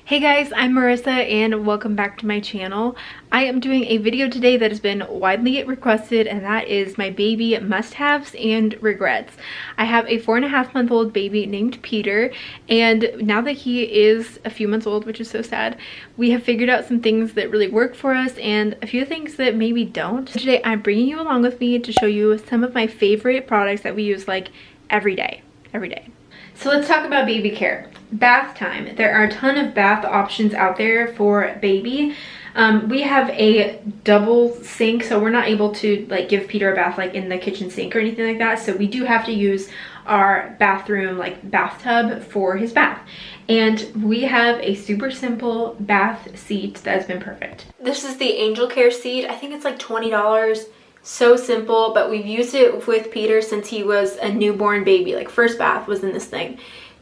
Hey guys, I'm Marissa and welcome back to my channel. I am doing a video today that has been widely requested, and that is my baby must-haves and regrets. I have a 4.5-month-old baby named Peter, and now that he is a few months old, which is so sad, we have figured out some things that really work for us and a few things that maybe don't. Today I'm bringing you along with me to show you some of my favorite products that we use like every day. So let's talk about baby care. Bath time. There are a ton of bath options out there for baby. We have a double sink, so we're not able to like give Peter a bath like in the kitchen sink or anything like that. So we do have to use our bathroom like bathtub for his bath. And we have a super simple bath seat that has been perfect. This is the Angel Care seat. I think it's like $20. So simple, but we've used it with Peter since he was a newborn baby. Like first bath was in this thing.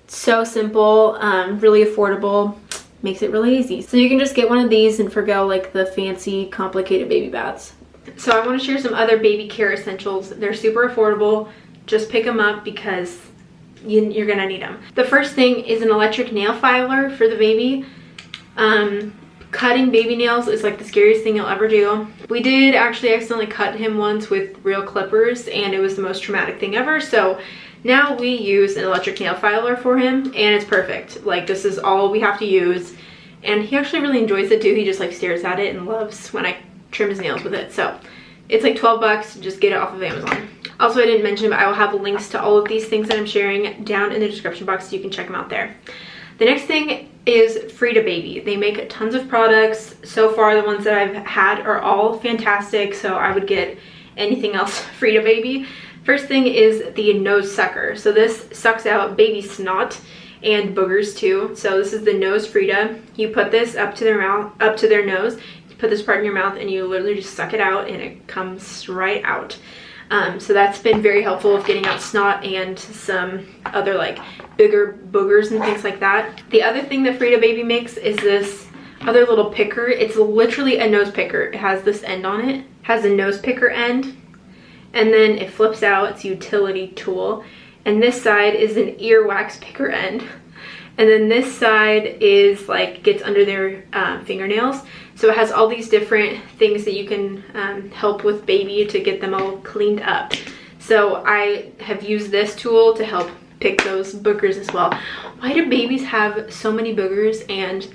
So simple, really affordable, makes it really easy. So you can just get one of these and forgo like the fancy complicated baby baths. So I want to share some other baby care essentials. They're super affordable. Just pick them up because you're gonna need them. The first thing is an electric nail filer for the baby. Cutting baby nails is like the scariest thing you'll ever do. We did actually accidentally cut him once with real clippers and it was the most traumatic thing ever. So now we use an electric nail filer for him and it's perfect. Like this is all we have to use. And he actually really enjoys it too. He just like stares at it and loves when I trim his nails with it. So it's like 12 bucks, just get it off of Amazon. Also, I didn't mention, but I will have links to all of these things that I'm sharing down in the description box so you can check them out there. The next thing is Frida Baby. They make tons of products. So far, the ones that I've had are all fantastic, so I would get anything else Frida Baby. First thing is the nose sucker. So this sucks out baby snot and boogers too. So this is the nose Frida. You put this up to their mouth, up to their nose. You put this part in your mouth and you literally just suck it out and it comes right out. So that's been very helpful with getting out snot and some other like bigger boogers and things like that. The other thing that Frida Baby makes is this other little picker. It's literally a nose picker. It has this end on it. It has a nose picker end. And then it flips out. It's a utility tool. And this side is an earwax picker end. And then this side is like gets under their fingernails. So it has all these different things that you can help with baby to get them all cleaned up. So I have used this tool to help pick those boogers as well. Why do babies have so many boogers? And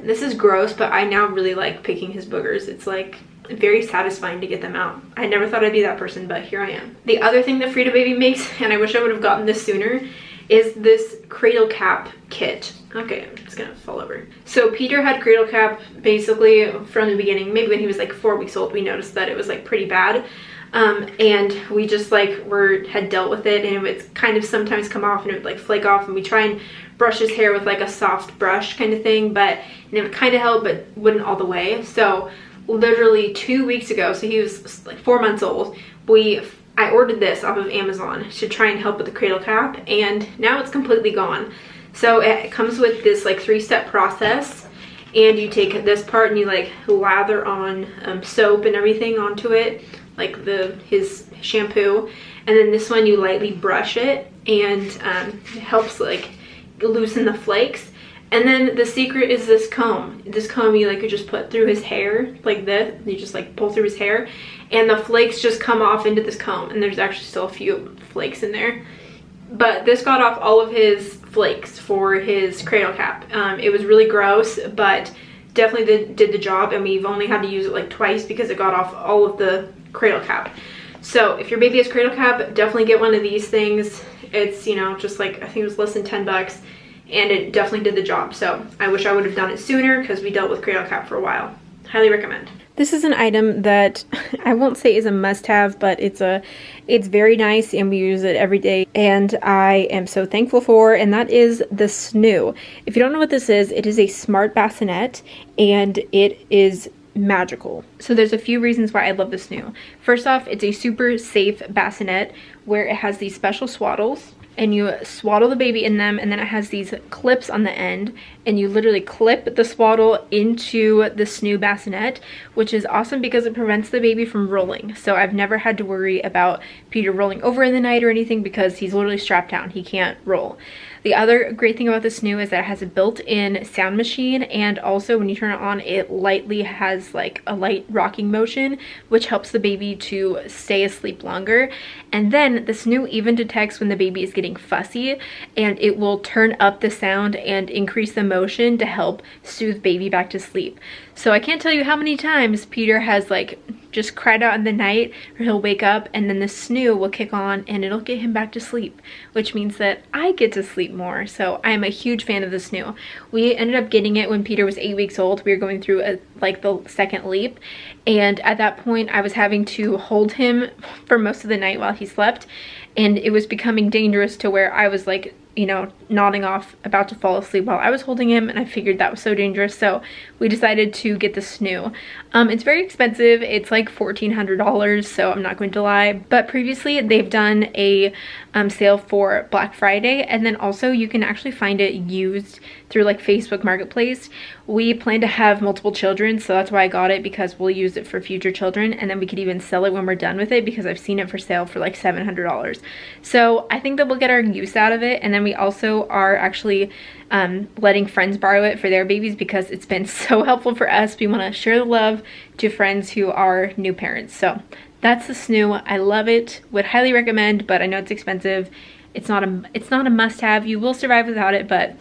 this is gross, but I now really like picking his boogers. It's like very satisfying to get them out. I never thought I'd be that person, but here I am. The other thing that Frida Baby makes, and I wish I would have gotten this sooner, is this Cradle Cap Kit. Okay, I'm just gonna fall over. So Peter had Cradle Cap basically from the beginning. Maybe when he was like 4 weeks old, we noticed that it was like pretty bad. And we just like had dealt with it, and it would kind of sometimes come off and it would like flake off, and we try and brush his hair with like a soft brush kind of thing, and it would kind of help, but wouldn't all the way. So literally 2 weeks ago, so he was like 4 months old, I ordered this off of Amazon to try and help with the cradle cap, and now it's completely gone. So it comes with this like 3-step process, and you take this part and you like lather on soap and everything onto it, like his shampoo, and then this one you lightly brush it, and it helps like loosen the flakes. And then the secret is this comb. This comb you like could just put through his hair like this. You just like pull through his hair and the flakes just come off into this comb, and there's actually still a few flakes in there. But this got off all of his flakes for his cradle cap. It was really gross, but definitely did the job, and we've only had to use it like twice because it got off all of the cradle cap. So if your baby has cradle cap, definitely get one of these things. It's, you know, just like, I think it was less than 10 bucks. And it definitely did the job. So I wish I would have done it sooner because we dealt with cradle cap for a while. Highly recommend. This is an item that I won't say is a must-have, but it's very nice and we use it every day, and I am so thankful for, and that is the Snoo. If you don't know what this is, it is a smart bassinet and it is magical. So there's a few reasons why I love the Snoo. First off, it's a super safe bassinet where it has these special swaddles, and you swaddle the baby in them, and then it has these clips on the end, and you literally clip the swaddle into the Snoo bassinet, which is awesome because it prevents the baby from rolling. So I've never had to worry about Peter rolling over in the night or anything because he's literally strapped down. He can't roll. The other great thing about the Snoo is that it has a built-in sound machine, and also when you turn it on, it lightly has like a light rocking motion, which helps the baby to stay asleep longer. And then the Snoo even detects when the baby is getting fussy, and it will turn up the sound and increase the motion to help soothe baby back to sleep. So I can't tell you how many times Peter has like just cried out in the night, or he'll wake up and then the Snoo will kick on and it'll get him back to sleep, which means that I get to sleep more. So I'm a huge fan of the Snoo. We ended up getting it when Peter was 8 weeks old. We were going through like the second leap, and at that point I was having to hold him for most of the night while he slept, and it was becoming dangerous to where I was like, you know, nodding off about to fall asleep while I was holding him, and I figured that was so dangerous, so we decided to get the Snoo. It's very expensive. It's like $1,400, so I'm not going to lie, but previously they've done a sale for Black Friday, and then also you can actually find it used through like Facebook Marketplace. We plan to have multiple children, so that's why I got it, because we'll use it for future children, and then we could even sell it when we're done with it, because I've seen it for sale for like $700. So I think that we'll get our use out of it, and then we also are actually letting friends borrow it for their babies, because it's been so helpful for us. We want to share the love to friends who are new parents. So that's the Snoo. I love it, would highly recommend, but I know it's expensive. It's not a must-have. You will survive without it, but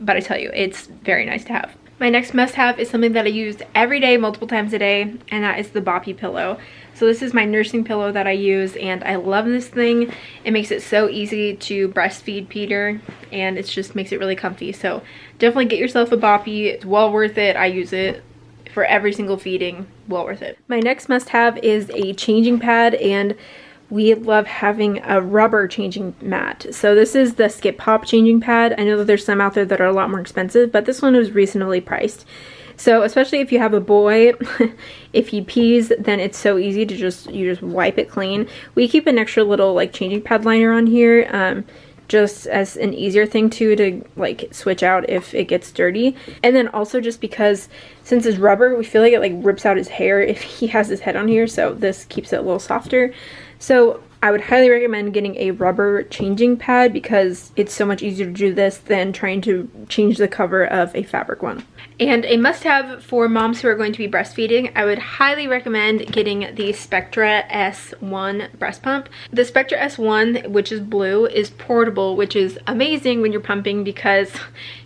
I tell you, it's very nice to have. My next must-have is something that I use every day, multiple times a day, and that is the Boppy Pillow. So this is my nursing pillow that I use, and I love this thing. It makes it so easy to breastfeed Peter, and it just makes it really comfy. So definitely get yourself a Boppy. It's well worth it. I use it for every single feeding. Well worth it. My next must-have is a changing pad, and we love having a rubber changing mat. So this is the Skip Hop changing pad. I know that there's some out there that are a lot more expensive, but this one was reasonably priced. So especially if you have a boy, if he pees, then it's so easy to you just wipe it clean. We keep an extra little like changing pad liner on here, just as an easier thing to like switch out if it gets dirty. And then also just because since it's rubber, we feel like it like rips out his hair if he has his head on here, so this keeps it a little softer. So I would highly recommend getting a rubber changing pad, because it's so much easier to do this than trying to change the cover of a fabric one. And a must-have for moms who are going to be breastfeeding, I would highly recommend getting the Spectra S1 breast pump. The Spectra S1, which is blue, is portable, which is amazing when you're pumping, because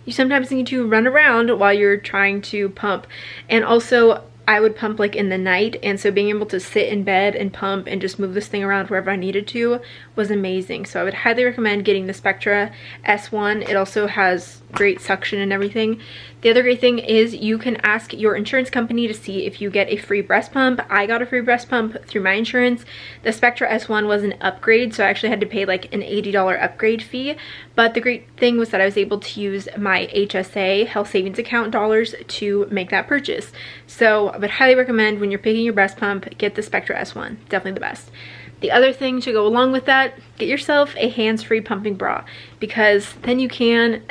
you sometimes need to run around while you're trying to pump. And also, I would pump like in the night, and so being able to sit in bed and pump and just move this thing around wherever I needed to was amazing. So I would highly recommend getting the Spectra S1. It also has great suction and everything. The other great thing is you can ask your insurance company to see if you get a free breast pump. I got a free breast pump through my insurance. The Spectra S1 was an upgrade, so I actually had to pay like an $80 upgrade fee. But the great thing was that I was able to use my HSA, health savings account dollars, to make that purchase. So I would highly recommend, when you're picking your breast pump, get the Spectra S1. Definitely the best. The other thing to go along with that, get yourself a hands-free pumping bra, because then you can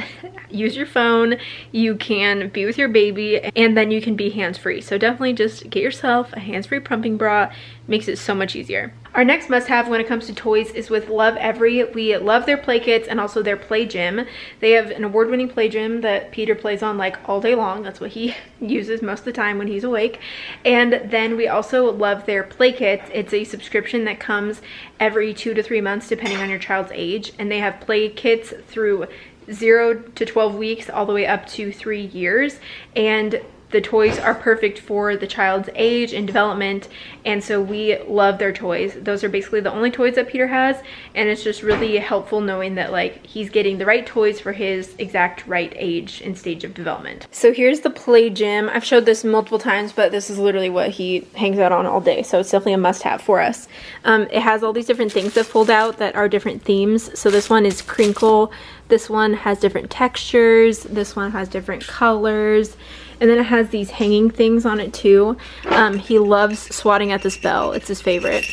use your phone, you can be with your baby, and then you can be hands-free. So definitely just get yourself a hands-free pumping bra. Makes it so much easier. Our next must-have when it comes to toys is with Lovevery. We love their play kits and also their play gym. They have an award-winning play gym that Peter plays on like all day long. That's what he uses most of the time when he's awake. And then we also love their play kits. It's a subscription that comes every 2 to 3 months depending on your child's age, and they have play kits through 0 to 12 weeks all the way up to 3 years, and the toys are perfect for the child's age and development, and so we love their toys. Those are basically the only toys that Peter has, and it's just really helpful knowing that like he's getting the right toys for his exact right age and stage of development. So here's the play gym. I've showed this multiple times, but this is literally what he hangs out on all day, so it's definitely a must-have for us. It has all these different things that fold out that are different themes. So this one is crinkle, this one has different textures, this one has different colors, and then it has these hanging things on it too. He loves swatting at this bell. It's his favorite.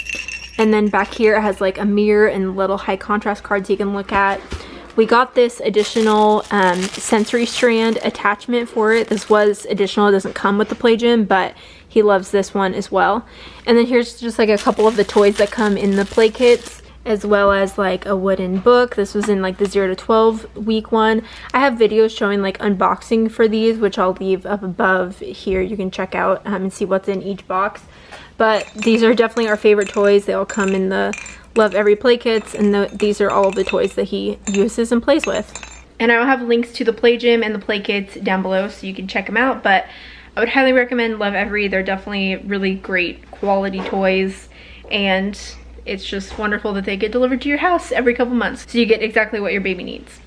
And then back here it has like a mirror and little high contrast cards he can look at. We got this additional sensory strand attachment for it. This was additional, it doesn't come with the play gym, but he loves this one as well. And then here's just like a couple of the toys that come in the play kits, as well as like a wooden book. This was in like the 0 to 12 week one. I have videos showing like unboxing for these, which I'll leave up above here. You can check out and see what's in each box. But these are definitely our favorite toys. They all come in the Love Every play kits, and these are all of the toys that he uses and plays with. And I will have links to the play gym and the play kits down below so you can check them out, but I would highly recommend Love Every. They're definitely really great quality toys, and it's just wonderful that they get delivered to your house every couple months, so you get exactly what your baby needs.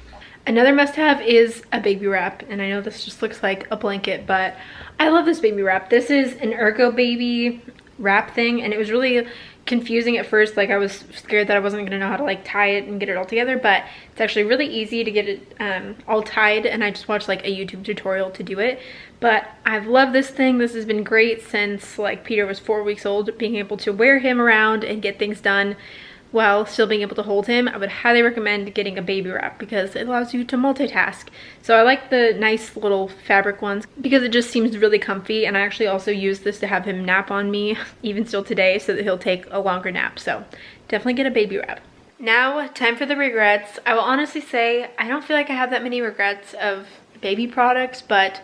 Another must-have is a baby wrap, and I know this just looks like a blanket, but I love this baby wrap. This is an Ergo Baby wrap thing, and it was really confusing at first. Like, I was scared that I wasn't gonna know how to like tie it and get it all together, but it's actually really easy to get it all tied, and I just watched like a YouTube tutorial to do it. But I've loved this thing. This has been great since like Peter was 4 weeks old, being able to wear him around and get things done while still being able to hold him. I would highly recommend getting a baby wrap because it allows you to multitask. So I like the nice little fabric ones because it just seems really comfy, and I actually also use this to have him nap on me even still today so that he'll take a longer nap. So definitely get a baby wrap. Now, time for the regrets. I will honestly say I don't feel like I have that many regrets of baby products, but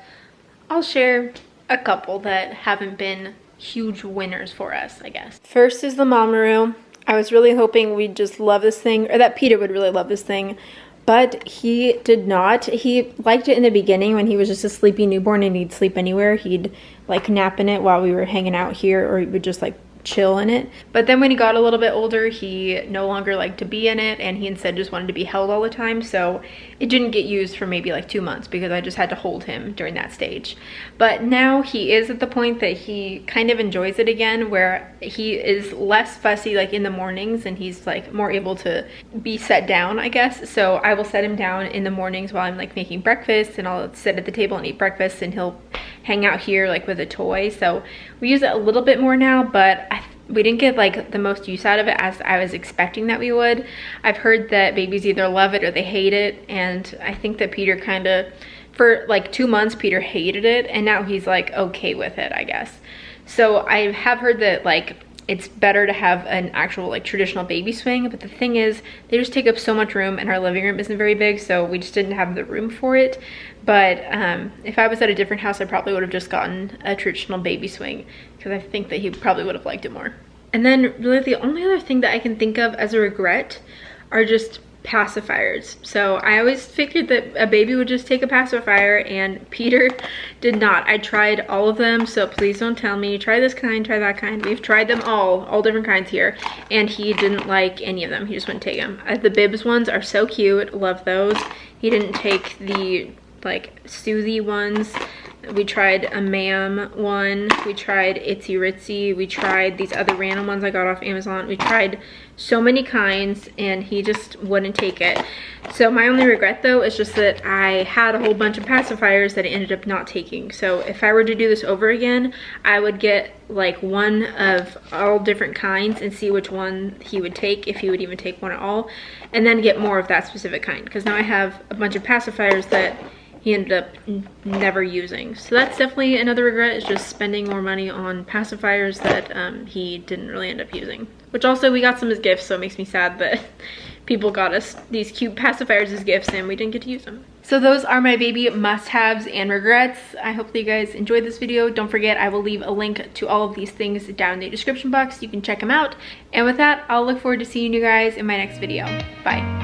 I'll share a couple that haven't been huge winners for us, I guess. First is the Mamaroo. I was really hoping we'd just love this thing, or that Peter would really love this thing, but he did not. He liked it in the beginning when he was just a sleepy newborn and he'd sleep anywhere. He'd like nap in it while we were hanging out here, or he would just like chill in it. But then when he got a little bit older, he no longer liked to be in it, and he instead just wanted to be held all the time. So it didn't get used for maybe like 2 months because I just had to hold him during that stage. But now he is at the point that he kind of enjoys it again, where he is less fussy like in the mornings, and he's like more able to be set down, I guess. So I will set him down in the mornings while I'm like making breakfast, and I'll sit at the table and eat breakfast, and he'll hang out here like with a toy. So we use it a little bit more now, but we didn't get like the most use out of it as I was expecting that we would. I've heard that babies either love it or they hate it, and I think that Peter kind of, for like 2 months, Peter hated it, and now he's like okay with it, I guess. So I have heard that like it's better to have an actual like traditional baby swing, but the thing is they just take up so much room, and our living room isn't very big, so we just didn't have the room for it. But if I was at a different house, I probably would have just gotten a traditional baby swing because I think that he probably would have liked it more. And then really the only other thing that I can think of as a regret are just pacifiers. So I always figured that a baby would just take a pacifier, and Peter did not. I tried all of them, so please don't tell me try this kind, try that kind. We've tried them all different kinds here, and he didn't like any of them. He just wouldn't take them. The Bibs ones are so cute, love those. He didn't take the like soothy ones. We tried a Ma'am one, we tried Itsy Ritsy, we tried these other random ones I got off Amazon. We tried so many kinds, and he just wouldn't take it. So my only regret though is just that I had a whole bunch of pacifiers that I ended up not taking. So if I were to do this over again, I would get like one of all different kinds and see which one he would take, if he would even take one at all, and then get more of that specific kind, because now I have a bunch of pacifiers that he ended up never using. So that's definitely another regret, is just spending more money on pacifiers that he didn't really end up using. Which also we got some as gifts, so it makes me sad that people got us these cute pacifiers as gifts and we didn't get to use them. So those are my baby must-haves and regrets. I hope that you guys enjoyed this video. Don't forget, I will leave a link to all of these things down in the description box. You can check them out. And with that, I'll look forward to seeing you guys in my next video. Bye.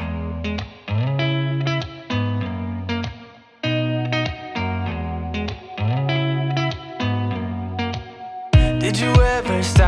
Did you ever stop?